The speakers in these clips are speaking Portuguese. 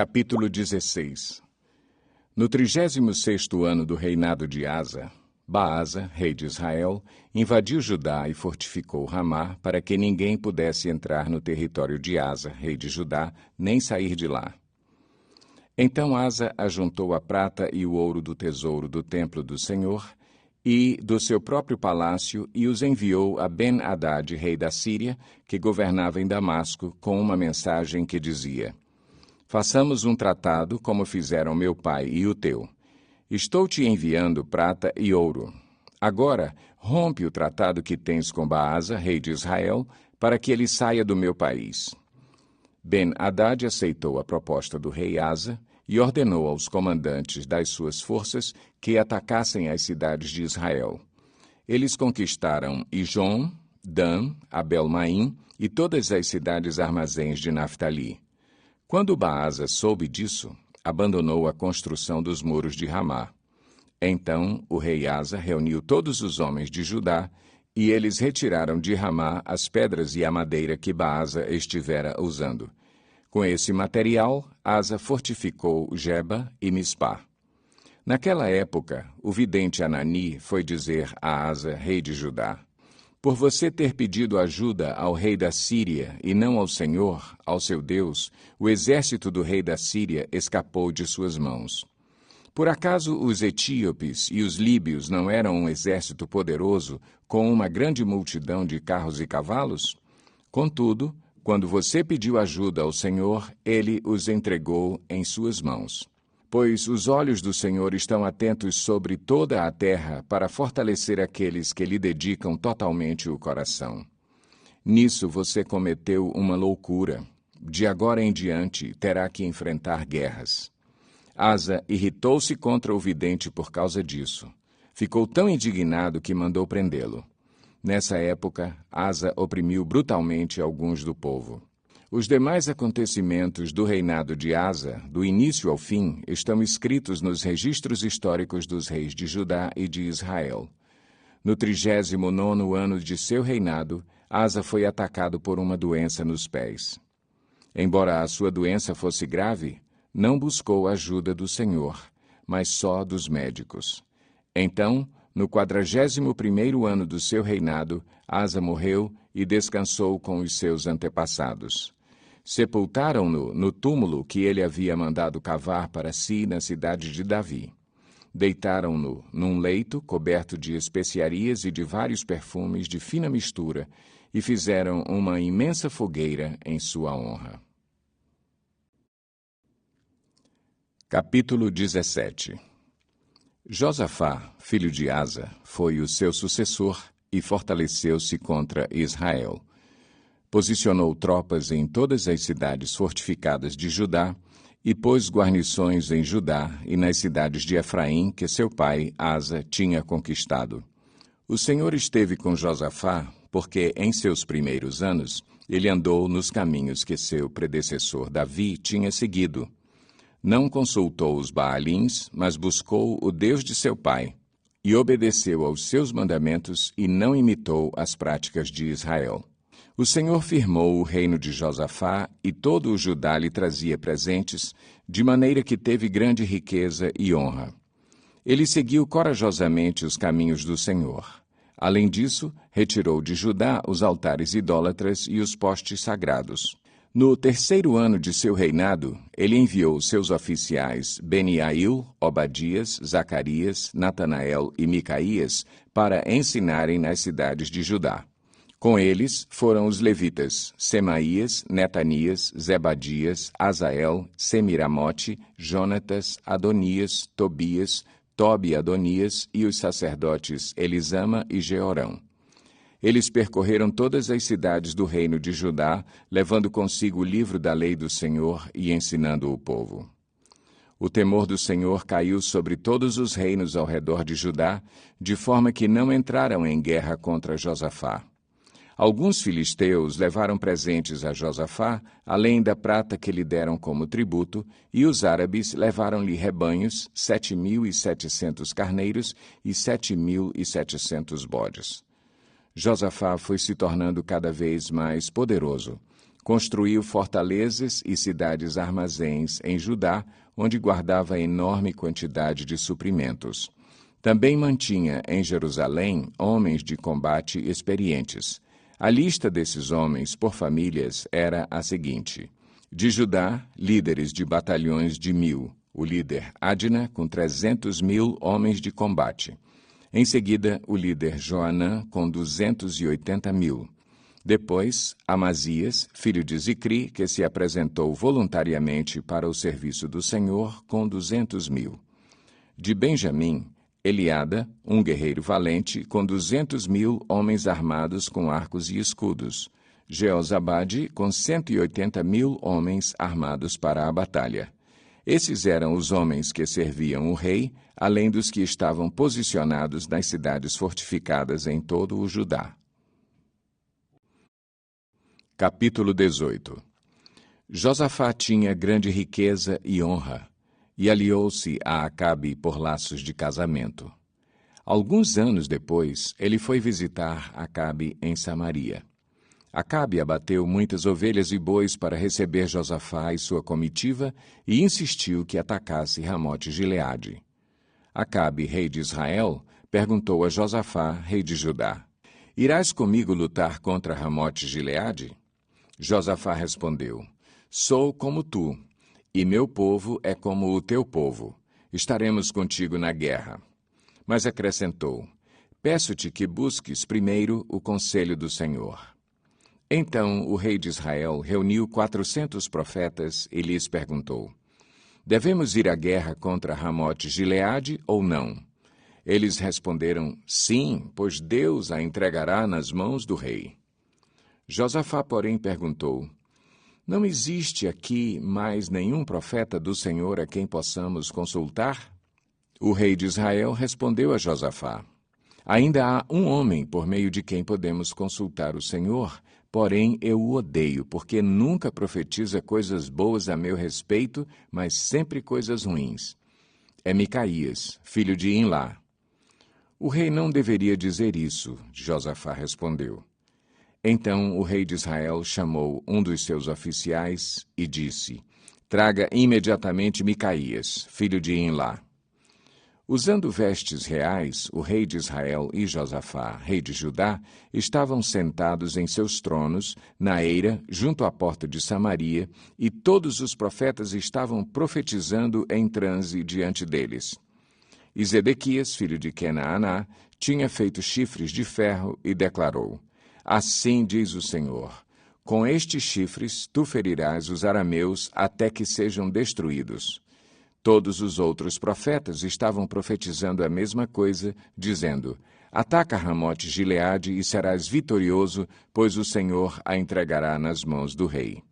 Capítulo 16. No 36º ano do reinado de Asa, Baasa, rei de Israel, invadiu Judá e fortificou Ramá para que ninguém pudesse entrar no território de Asa, rei de Judá, nem sair de lá. Então Asa ajuntou a prata e o ouro do tesouro do templo do Senhor e do seu próprio palácio e os enviou a Ben-Hadad, rei da Síria, que governava em Damasco, com uma mensagem que dizia: Façamos um tratado como fizeram meu pai e o teu. Estou te enviando prata e ouro. Agora, rompe o tratado que tens com Baasa, rei de Israel, para que ele saia do meu país. Ben-Hadad aceitou a proposta do rei Asa e ordenou aos comandantes das suas forças que atacassem as cidades de Israel. Eles conquistaram Ijon, Dan, Abel-Maim e todas as cidades armazéns de Naftali. Quando Baasa soube disso, abandonou a construção dos muros de Ramá. Então o rei Asa reuniu todos os homens de Judá, e eles retiraram de Ramá as pedras e a madeira que Baasa estivera usando. Com esse material, Asa fortificou Geba e Mispá. Naquela época, o vidente Anani foi dizer a Asa, rei de Judá: Por você ter pedido ajuda ao rei da Síria e não ao Senhor, ao seu Deus, o exército do rei da Síria escapou de suas mãos. Por acaso os etíopes e os líbios não eram um exército poderoso, com uma grande multidão de carros e cavalos? Contudo, quando você pediu ajuda ao Senhor, ele os entregou em suas mãos. Pois os olhos do Senhor estão atentos sobre toda a terra para fortalecer aqueles que lhe dedicam totalmente o coração. Nisso você cometeu uma loucura. De agora em diante terá que enfrentar guerras. Asa irritou-se contra o vidente por causa disso. Ficou tão indignado que mandou prendê-lo. Nessa época, Asa oprimiu brutalmente alguns do povo. Os demais acontecimentos do reinado de Asa, do início ao fim, estão escritos nos registros históricos dos reis de Judá e de Israel. No 39º ano de seu reinado, Asa foi atacado por uma doença nos pés. Embora a sua doença fosse grave, não buscou a ajuda do Senhor, mas só dos médicos. Então, no 41º ano do seu reinado, Asa morreu e descansou com os seus antepassados. Sepultaram-no no túmulo que ele havia mandado cavar para si na cidade de Davi. Deitaram-no num leito coberto de especiarias e de vários perfumes de fina mistura e fizeram uma imensa fogueira em sua honra. Capítulo 17. Josafá, filho de Asa, foi o seu sucessor e fortaleceu-se contra Israel. Posicionou tropas em todas as cidades fortificadas de Judá e pôs guarnições em Judá e nas cidades de Efraim que seu pai, Asa, tinha conquistado. O Senhor esteve com Josafá porque, em seus primeiros anos, ele andou nos caminhos que seu predecessor Davi tinha seguido. Não consultou os Baalins, mas buscou o Deus de seu pai, e obedeceu aos seus mandamentos e não imitou as práticas de Israel. O Senhor firmou o reino de Josafá e todo o Judá lhe trazia presentes, de maneira que teve grande riqueza e honra. Ele seguiu corajosamente os caminhos do Senhor. Além disso, retirou de Judá os altares idólatras e os postes sagrados. No 3º ano de seu reinado, ele enviou seus oficiais Beniail, Obadias, Zacarias, Natanael e Micaías para ensinarem nas cidades de Judá. Com eles foram os levitas Semaías, Netanias, Zebadias, Asael, Semiramote, Jonatas, Adonias, Tobias, Tobi Adonias e os sacerdotes Elisama e Jeorão. Eles percorreram todas as cidades do reino de Judá, levando consigo o livro da lei do Senhor e ensinando o povo. O temor do Senhor caiu sobre todos os reinos ao redor de Judá, de forma que não entraram em guerra contra Josafá. Alguns filisteus levaram presentes a Josafá, além da prata que lhe deram como tributo, e os árabes levaram-lhe rebanhos, 7.700 carneiros e 7.700 bodes. Josafá foi se tornando cada vez mais poderoso. Construiu fortalezas e cidades-armazéns em Judá, onde guardava enorme quantidade de suprimentos. Também mantinha em Jerusalém homens de combate experientes. A lista desses homens, por famílias, era a seguinte: de Judá, líderes de batalhões de 1.000, o líder Adna, com 300.000 homens de combate. Em seguida, o líder Joanã, com 280.000. Depois, Amazias, filho de Zicri, que se apresentou voluntariamente para o serviço do Senhor, com 200.000. De Benjamim, Eliada, um guerreiro valente, com 200.000 homens armados com arcos e escudos. Jeozabade, com 180.000 homens armados para a batalha. Esses eram os homens que serviam o rei, além dos que estavam posicionados nas cidades fortificadas em todo o Judá. Capítulo 18. Josafá tinha grande riqueza e honra, e aliou-se a Acabe por laços de casamento. Alguns anos depois, ele foi visitar Acabe em Samaria. Acabe abateu muitas ovelhas e bois para receber Josafá e sua comitiva e insistiu que atacasse Ramote-Gileade. Acabe, rei de Israel, perguntou a Josafá, rei de Judá: Irás comigo lutar contra Ramote-Gileade? Josafá respondeu: Sou como tu, e meu povo é como o teu povo. Estaremos contigo na guerra. Mas acrescentou: Peço-te que busques primeiro o conselho do Senhor. Então o rei de Israel reuniu 400 profetas e lhes perguntou: Devemos ir à guerra contra Ramote-Gileade ou não? Eles responderam: Sim, pois Deus a entregará nas mãos do rei. Josafá, porém, perguntou: Não existe aqui mais nenhum profeta do Senhor a quem possamos consultar? O rei de Israel respondeu a Josafá: Ainda há um homem por meio de quem podemos consultar o Senhor, porém eu o odeio, porque nunca profetiza coisas boas a meu respeito, mas sempre coisas ruins. É Micaías, filho de Imlá. O rei não deveria dizer isso, Josafá respondeu. Então o rei de Israel chamou um dos seus oficiais e disse: Traga imediatamente Micaías, filho de Imlá. Usando vestes reais, o rei de Israel e Josafá, rei de Judá, estavam sentados em seus tronos, na eira, junto à porta de Samaria, e todos os profetas estavam profetizando em transe diante deles. E Zedequias, filho de Kenaaná, tinha feito chifres de ferro e declarou: Assim diz o Senhor: Com estes chifres tu ferirás os arameus até que sejam destruídos. Todos os outros profetas estavam profetizando a mesma coisa, dizendo: Ataca Ramote-Gileade e serás vitorioso, pois o Senhor a entregará nas mãos do rei.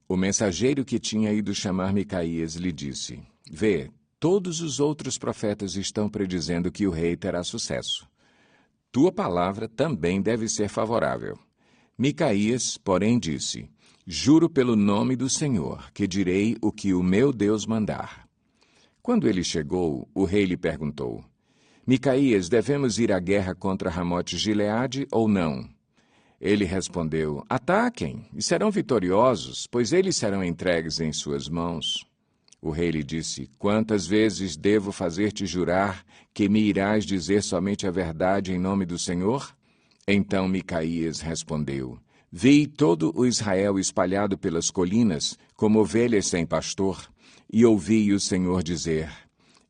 O mensageiro que tinha ido chamar Micaías lhe disse: Vê, todos os outros profetas estão predizendo que o rei terá sucesso. Tua palavra também deve ser favorável. Micaías, porém, disse: Juro pelo nome do Senhor, que direi o que o meu Deus mandar. Quando ele chegou, o rei lhe perguntou: Micaías, devemos ir à guerra contra Ramote-Gileade ou não? Ele respondeu: Ataquem, e serão vitoriosos, pois eles serão entregues em suas mãos. O rei lhe disse: Quantas vezes devo fazer-te jurar que me irás dizer somente a verdade em nome do Senhor? Então Micaías respondeu: Vi todo o Israel espalhado pelas colinas, como ovelhas sem pastor, e ouvi o Senhor dizer: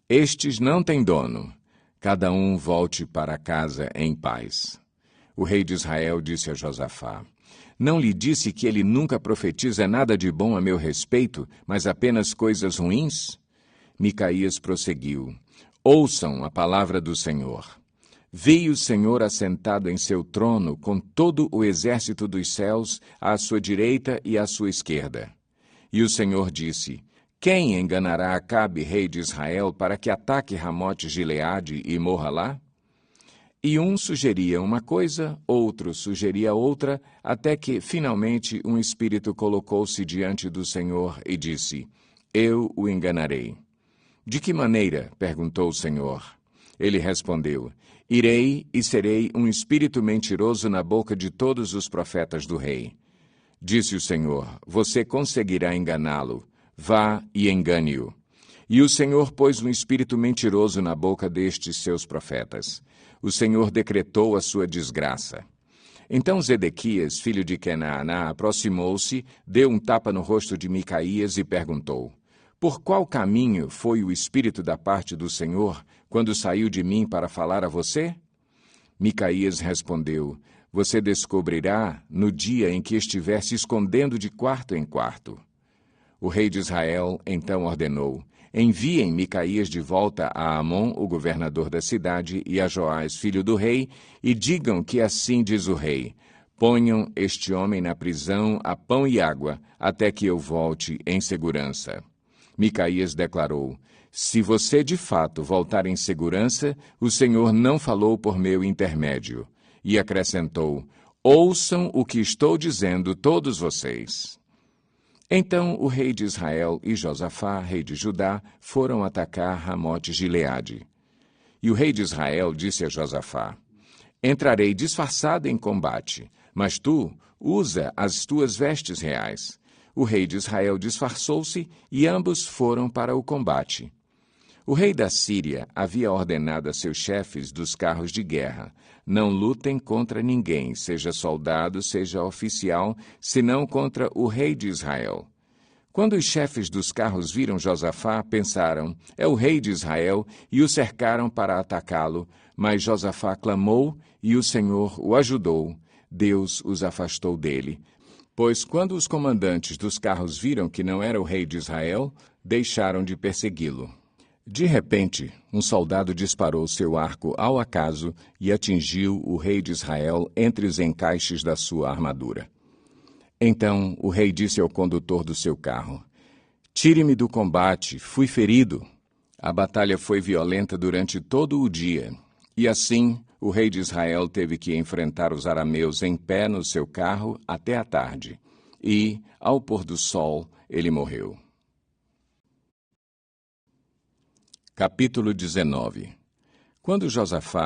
Estes não têm dono, cada um volte para casa em paz. O rei de Israel disse a Josafá: Não lhe disse que ele nunca profetiza nada de bom a meu respeito, mas apenas coisas ruins? Micaías prosseguiu: Ouçam a palavra do Senhor. Vi o Senhor assentado em seu trono com todo o exército dos céus à sua direita e à sua esquerda. E o Senhor disse: Quem enganará Acabe, rei de Israel, para que ataque Ramote-Gileade e morra lá? E um sugeria uma coisa, outro sugeria outra, até que, finalmente, um espírito colocou-se diante do Senhor e disse: Eu o enganarei. De que maneira? Perguntou o Senhor. Ele respondeu: Irei e serei um espírito mentiroso na boca de todos os profetas do rei. Disse o Senhor: você conseguirá enganá-lo. Vá e engane-o. E o Senhor pôs um espírito mentiroso na boca destes seus profetas. O Senhor decretou a sua desgraça. Então Zedequias, filho de Kenaaná, aproximou-se, deu um tapa no rosto de Micaías e perguntou: por qual caminho foi o espírito da parte do Senhor quando saiu de mim para falar a você? Micaías respondeu: você descobrirá no dia em que estiver se escondendo de quarto em quarto. O rei de Israel então ordenou: enviem Micaías de volta a Amon, o governador da cidade, e a Joás, filho do rei, e digam que assim diz o rei: ponham este homem na prisão a pão e água, até que eu volte em segurança. Micaías declarou: se você de fato voltar em segurança, o Senhor não falou por meu intermédio. E acrescentou: ouçam o que estou dizendo todos vocês. Então o rei de Israel e Josafá, rei de Judá, foram atacar Ramote-Gileade. E o rei de Israel disse a Josafá: entrarei disfarçado em combate, mas tu usa as tuas vestes reais. O rei de Israel disfarçou-se e ambos foram para o combate. O rei da Síria havia ordenado a seus chefes dos carros de guerra: não lutem contra ninguém, seja soldado, seja oficial, senão contra o rei de Israel. Quando os chefes dos carros viram Josafá, pensaram: é o rei de Israel, e o cercaram para atacá-lo. Mas Josafá clamou e o Senhor o ajudou. Deus os afastou dele. Pois quando os comandantes dos carros viram que não era o rei de Israel, deixaram de persegui-lo. De repente, um soldado disparou seu arco ao acaso e atingiu o rei de Israel entre os encaixes da sua armadura. Então o rei disse ao condutor do seu carro: tire-me do combate, fui ferido. A batalha foi violenta durante todo o dia, e assim o rei de Israel teve que enfrentar os arameus em pé no seu carro até a tarde. E, ao pôr do sol, ele morreu. Capítulo 19. Quando Josafá